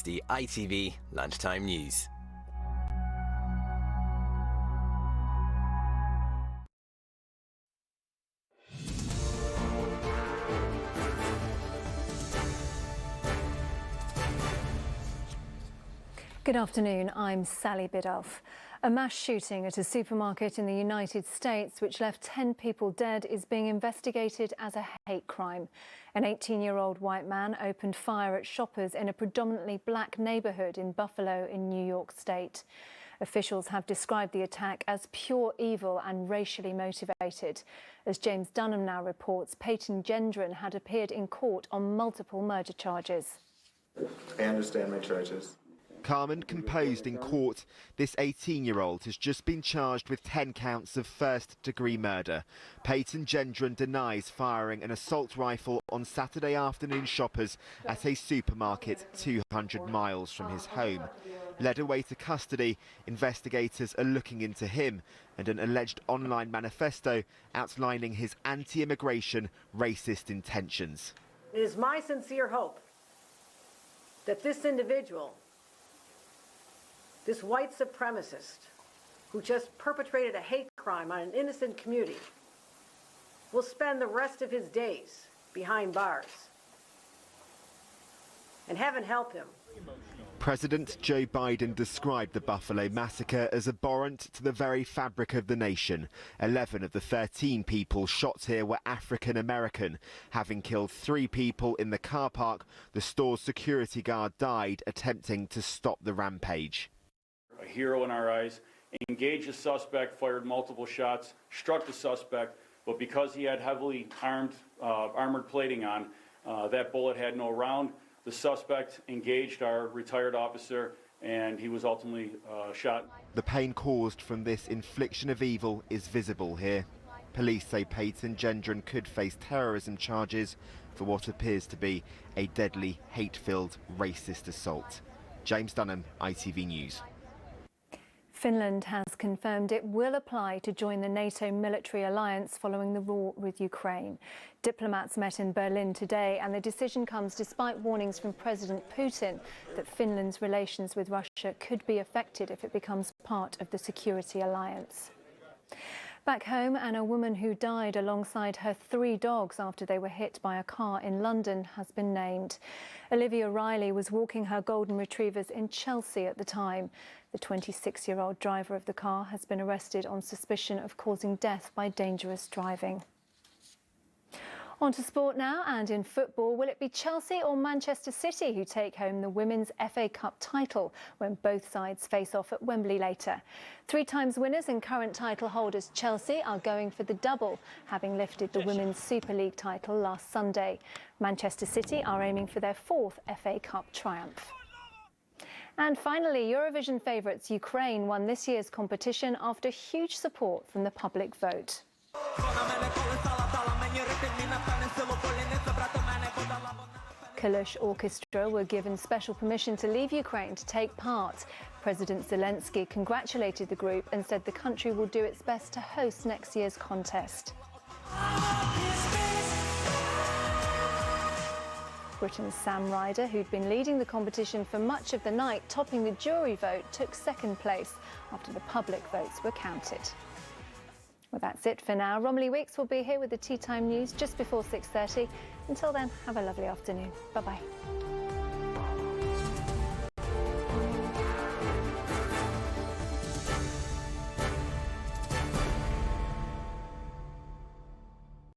the ITV Lunchtime News. Good afternoon, I'm Sally Biddulph. A mass shooting at a supermarket in the United States, which left 10 people dead, is being investigated as a hate crime. An 18-year-old white man opened fire at shoppers in a predominantly black neighborhood in Buffalo in New York State. Officials have described the attack as pure evil and racially motivated. As James Dunham now reports, Peyton Gendron had appeared in court on multiple murder charges. I understand my charges. Calm composed in court, this 18-year-old has just been charged with 10 counts of first-degree murder. Peyton Gendron denies firing an assault rifle on Saturday afternoon shoppers at a supermarket 200 miles from his home. Led away to custody, investigators are looking into him and an alleged online manifesto outlining his anti-immigration, racist intentions. It is my sincere hope that this individual, this white supremacist who just perpetrated a hate crime on an innocent community, will spend the rest of his days behind bars. And heaven help him. President Joe Biden described the Buffalo massacre as abhorrent to the very fabric of the nation. 11 of the 13 people shot here were African American. Having killed 3 people in the car park, the store's security guard died attempting to stop the rampage. A hero in our eyes, engaged the suspect, fired multiple shots, struck the suspect, but because he had heavily armored plating on, that bullet had no round. The suspect engaged our retired officer, and he was ultimately shot. The pain caused from this infliction of evil is visible here. Police say Peyton Gendron could face terrorism charges for what appears to be a deadly, hate-filled, racist assault. James Dunham, ITV News. Finland has confirmed it will apply to join the NATO military alliance following the war with Ukraine. Diplomats met in Berlin today, and the decision comes despite warnings from President Putin that Finland's relations with Russia could be affected if it becomes part of the security alliance. Back home, and a woman who died alongside her 3 dogs after they were hit by a car in London has been named. Olivia Riley was walking her golden retrievers in Chelsea at the time. The 26-year-old driver of the car has been arrested on suspicion of causing death by dangerous driving. On to sport now, and in football, will it be Chelsea or Manchester City who take home the Women's FA Cup title when both sides face off at Wembley later? 3 times winners and current title holders Chelsea are going for the double, having lifted the Women's Super League title last Sunday. Manchester City are aiming for their 4th FA Cup triumph. And finally, Eurovision favourites Ukraine won this year's competition after huge support from the public vote. Kalush Orchestra were given special permission to leave Ukraine to take part. President Zelensky congratulated the group and said the country will do its best to host next year's contest. Britain's Sam Ryder, who'd been leading the competition for much of the night, topping the jury vote, took 2nd place after the public votes were counted. Well, that's it for now. Romilly Weeks will be here with the Tea Time News just before 6:30. Until then, have a lovely afternoon. Bye-bye.